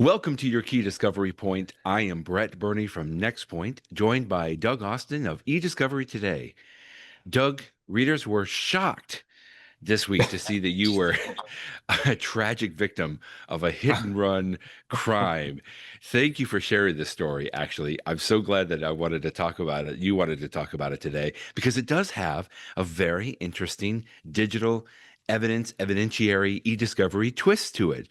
Welcome to your Key Discovery Point. I am Brett Burney from Nextpoint, joined by Doug Austin of eDiscovery Today. Doug, readers were shocked this week to see that you were a tragic victim of a hit and run crime. Thank you for sharing this story. Actually, I'm so glad that I wanted to talk about it. You wanted to talk about it today because it does have a very interesting digital evidentiary e-discovery twist to it.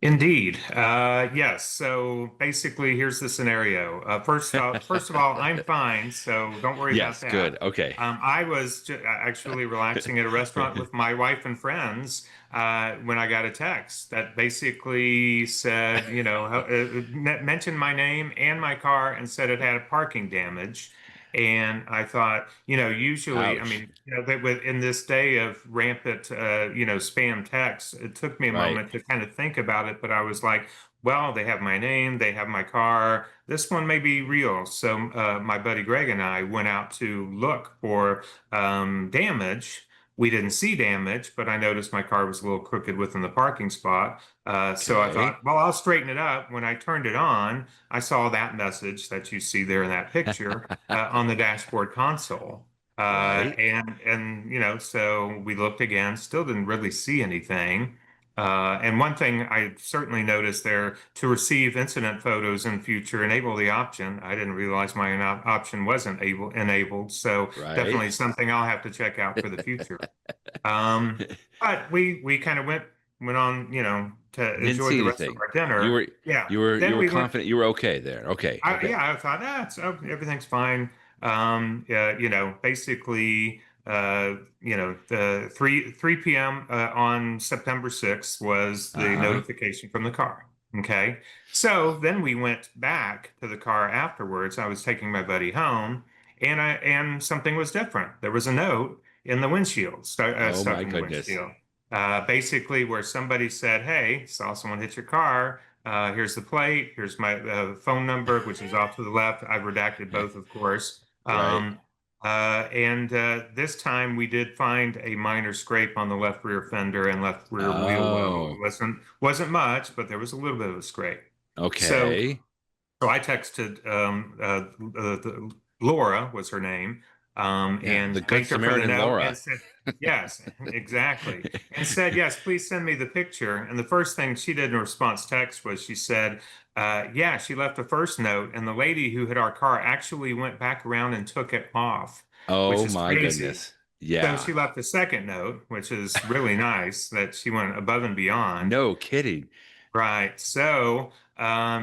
Indeed. Yes. So basically, here's the scenario. First of all, I'm fine, so don't worry about Yes, good. that. Okay. I was actually relaxing at a restaurant with my wife and friends when I got a text that basically said, mentioned my name and my car and said it had a parking damage. And I thought, usually, I Ouch. mean, in this day of rampant, spam texts, it took me a Right. moment to kind of think about it, but I was like, well, they have my name, they have my car. This one may be real. So my buddy Greg and I went out to look for damage. We didn't see damage, but I noticed my car was a little crooked within the parking spot. So I Okay. thought, well, I'll straighten it up. When I turned it on, I saw that message that you see there in that picture on the dashboard console. Right. So we looked again, still didn't really see anything. And one thing I certainly noticed there to receive incident photos in future, enable the option. I didn't realize my option wasn't enabled, so Right. definitely something I'll have to check out for the future. Um, but we kind of went on, to Didn't enjoy see the rest of anything. our You dinner. were Yeah. you Then were we went. confident you were okay there. Okay. Okay. Yeah, I thought everything's fine. Basically, the 3 p.m. On September 6th was the Uh-huh. notification from the car. Okay. So then we went back to the car afterwards. I was taking my buddy home, and something was different. There was a note in the windshield, Oh stuck my in the goodness. windshield. Basically, where somebody said, "Hey, saw someone hit your car. Here's the plate. Here's my phone number, which is off to the left. I've redacted both, of course. Right. And This time we did find a minor scrape on the left rear fender and left rear wheel well. Oh, It wasn't much, but there was a little bit of a scrape. So okay. so I texted Laura was her name, Yeah, and the Good thanked her for the Samaritan note Laura. and said, yes, exactly. And said, yes, please send me the picture. And the first thing she did in response text was she said, yeah, she left the first note, and the lady who hit our car actually went back around and took it off, which Oh is my crazy. goodness. So Yeah. she left the second note, which is really nice that she went above and beyond. No kidding. Right. So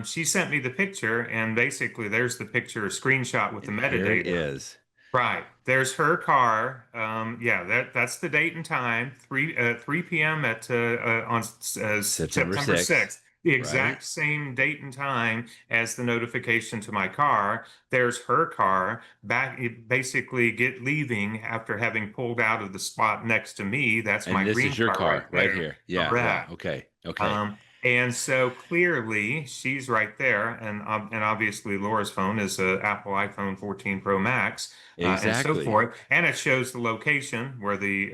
she sent me the picture, and basically, there's the picture, a screenshot with the And here it metadata. is. Right. There's her car. Yeah, that's the date and time. 3 p.m. at on September September 6th. 6th. The Right. exact same date and time as the notification to my car. There's her car back, basically get leaving after having pulled out of the spot next to me. That's And my this green is your car right car right there. here. Yeah, yeah. Correct. Okay. Okay. And so clearly she's right there, and obviously Laura's phone is a Apple iPhone 14 Pro Max, and so Exactly. forth. And it shows the location where the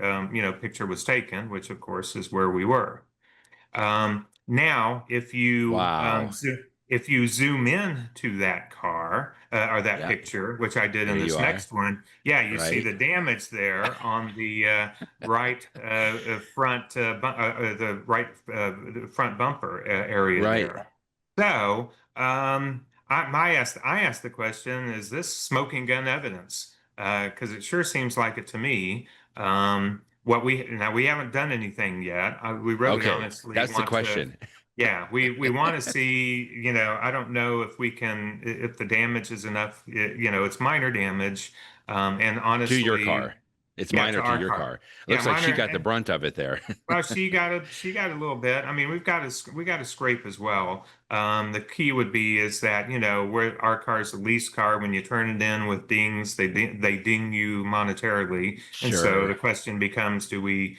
picture was taken, which of course is where we were. Now, Wow. if you zoom in to that car or that Yeah. picture, which I did There in you this are. next one, yeah, you see Right. the damage there on the right front the right front bumper area Right. there. So I asked the question: is this smoking gun evidence? Because it sure seems like it to me. What we haven't done anything yet. We really Okay. honestly That's the want to. question. Yeah, we want to see. I don't know if we can if the damage is enough. It's minor damage, and To your honestly, car. It's yeah, minor to to our your car. car. Yeah, Looks like she minor. got the brunt of it there. Well, she got a little bit. I mean, we got a scrape as well. The key would be is that where our car is the lease car. When you turn it in with dings, they ding you monetarily, and so Sure. the question becomes: do we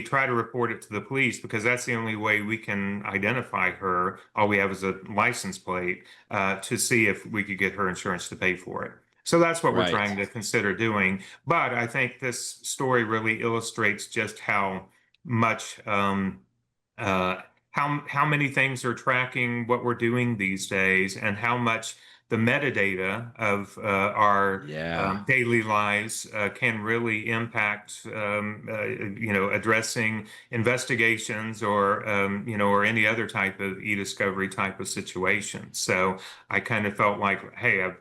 try to report it to the police, because that's the only way we can identify her. All we have is a license plate to see if we could get her insurance to pay for it. So that's what we're Right. trying to consider doing. But I think this story really illustrates just how much uh, how many things are tracking what we're doing these days, and how much the metadata of our Yeah. daily lives can really impact, addressing investigations or, or any other type of e-discovery type of situation. So I kind of felt like, hey, I've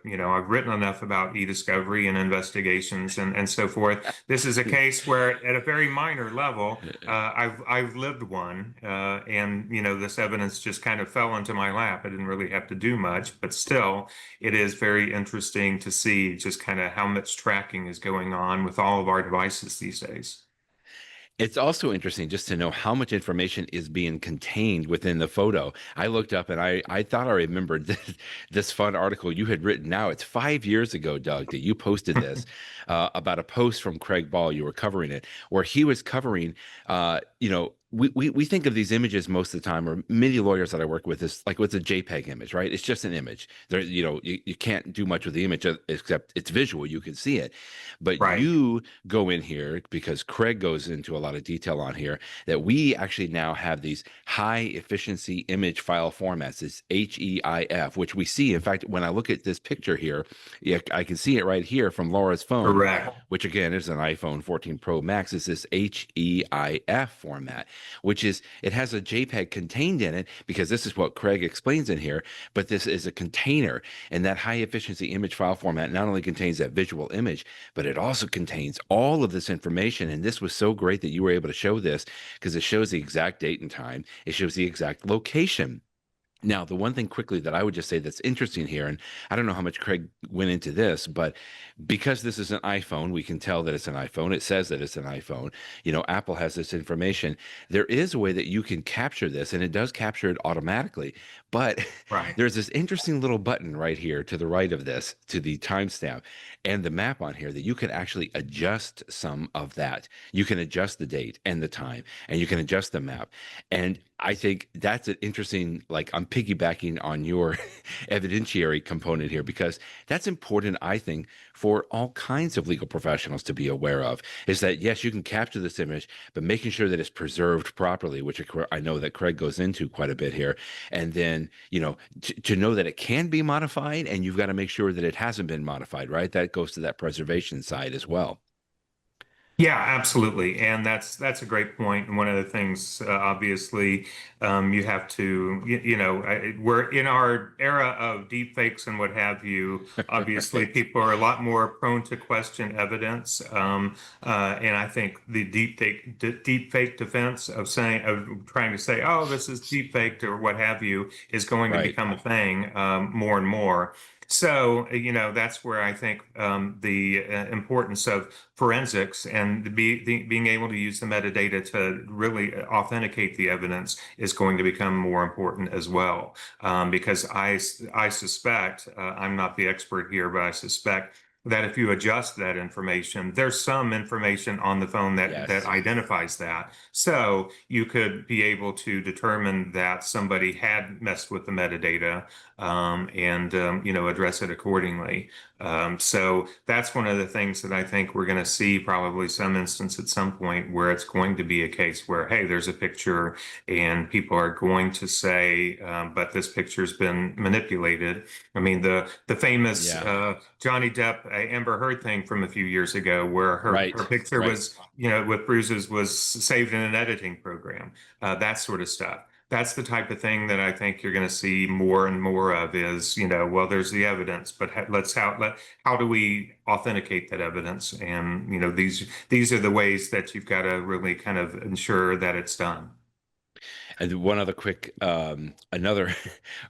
written enough about e-discovery and investigations and so forth. This is a case where, at a very minor level, I've lived one, and this evidence just kind of fell into my lap. I didn't really have to do much, but still, it is very interesting to see just kind of how much tracking is going on with all of our devices these days. It's also interesting just to know how much information is being contained within the photo. I looked up and I thought I remembered this fun article you had written. Now it's 5 years ago, Doug, that you posted this about a post from Craig Ball. You were covering it, where he was covering, we think of these images most of the time, or many lawyers that I work with, is like what's a JPEG image, right? It's just an image. There, you can't do much with the image except it's visual. You can see it. But Right. you go in here because Craig goes into a lot of detail on here that we actually now have these high efficiency image file formats, this HEIF, which we see. In fact, when I look at this picture here, yeah, I can see it right here from Laura's phone, Correct. which again is an iPhone 14 Pro Max. Is this HEIF format, which is it has a JPEG contained in it, because this is what Craig explains in here. But this is a container, and that high efficiency image file format not only contains that visual image, but it also contains all of this information. And this was so great that you were able to show this, because it shows the exact date and time. It shows the exact location. Now, the one thing quickly that I would just say that's interesting here, and I don't know how much Craig went into this, but because this is an iPhone, we can tell that it's an iPhone. It says that it's an iPhone. Apple has this information. There is a way that you can capture this, and it does capture it automatically. But Right. there's this interesting little button right here to the right of this, to the timestamp and the map on here, that you can actually adjust some of that. You can adjust the date and the time, and you can adjust the map. And I think that's an interesting, like, I'm piggybacking on your evidentiary component here, because that's important, I think, for all kinds of legal professionals to be aware of, is that, yes, you can capture this image, but making sure that it's preserved properly, which I know that Craig goes into quite a bit here. And then, to know that it can be modified, and you've got to make sure that it hasn't been modified, right? That goes to that preservation side as well. Yeah, absolutely, and that's a great point. And one of the things, obviously, you have to, we're in our era of deep fakes and what have you. Obviously, Right. people are a lot more prone to question evidence, and I think the deep fake defense of trying to say, oh, this is deep faked or what have you, is going to Right. become a thing more and more. So, that's where I think the importance of forensics and being able to use the metadata to really authenticate the evidence is going to become more important as well. Because I suspect, I'm not the expert here, but I suspect that if you adjust that information, there's some information on the phone that Yes. identifies that. So you could be able to determine that somebody had messed with the metadata, and address it accordingly. So that's one of the things that I think we're going to see, probably some instance at some point, where it's going to be a case where, hey, there's a picture and people are going to say, but this picture's been manipulated. I mean, the famous Yeah. Johnny Depp Amber Heard thing from a few years ago, where her Right. picture Right. was, with bruises, was saved in an editing program, that sort of stuff. That's the type of thing that I think you're going to see more and more of, is, well, there's the evidence, but how do we authenticate that evidence? And, these are the ways that you've got to really kind of ensure that it's done. And one other quick, another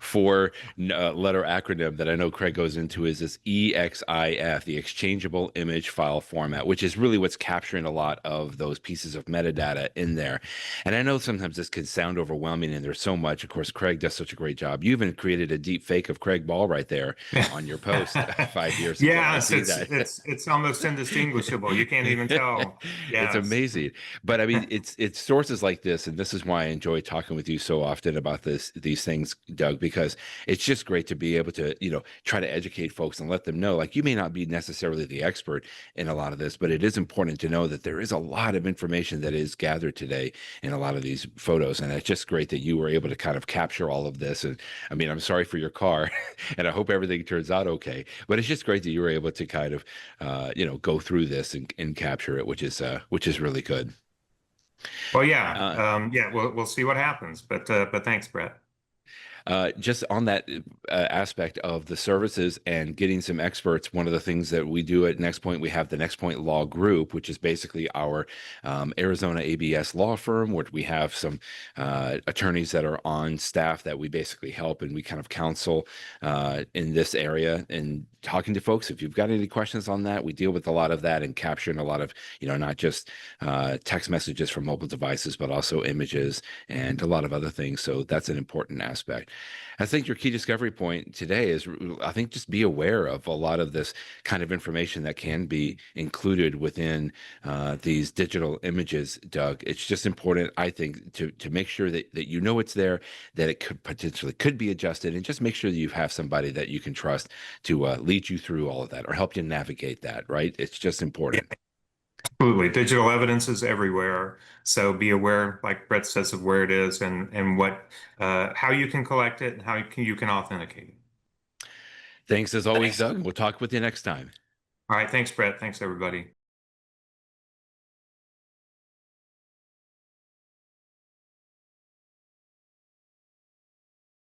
four letter acronym that I know Craig goes into is this EXIF, the Exchangeable Image File Format, which is really what's capturing a lot of those pieces of metadata in there. And I know sometimes this can sound overwhelming, and there's so much. Of course, Craig does such a great job. You even created a deep fake of Craig Ball right there on your post 5 years ago. I Yes, see it's that. it's it's almost indistinguishable. You can't even tell. It's Yes. amazing. But I mean, it's sources like this, and this is why I enjoy talking talking with you so often about these things, Doug, because it's just great to be able to, try to educate folks and let them know, like, you may not be necessarily the expert in a lot of this, but it is important to know that there is a lot of information that is gathered today in a lot of these photos. And it's just great that you were able to kind of capture all of this. And I mean, I'm sorry for your car and I hope everything turns out okay, but it's just great that you were able to kind of, go through this and capture it, which is really good. Well, yeah, Uh, yeah, we'll see what happens, but thanks, Brett. just on that aspect of the services and getting some experts, one of the things that we do at Nextpoint, we have the Nextpoint Law Group, which is basically our Arizona ABS law firm, where we have some attorneys that are on staff that we basically help and we kind of counsel in this area and talking to folks. If you've got any questions on that, we deal with a lot of that and capturing a lot of, not just text messages from mobile devices, but also images and a lot of other things. So that's an important aspect. I think your key discovery point today is, I think, just be aware of a lot of this kind of information that can be included within these digital images, Doug. It's just important, I think, to make sure that it's there, that it could be adjusted, and just make sure that you have somebody that you can trust to lead you through all of that or help you navigate that, right? It's just important. Absolutely. Digital evidence is everywhere. So be aware, like Brett says, of where it is and how you can collect it and how you can authenticate it. Thanks as always, Thanks. Doug. We'll talk with you next time. All right. Thanks, Brett. Thanks, everybody.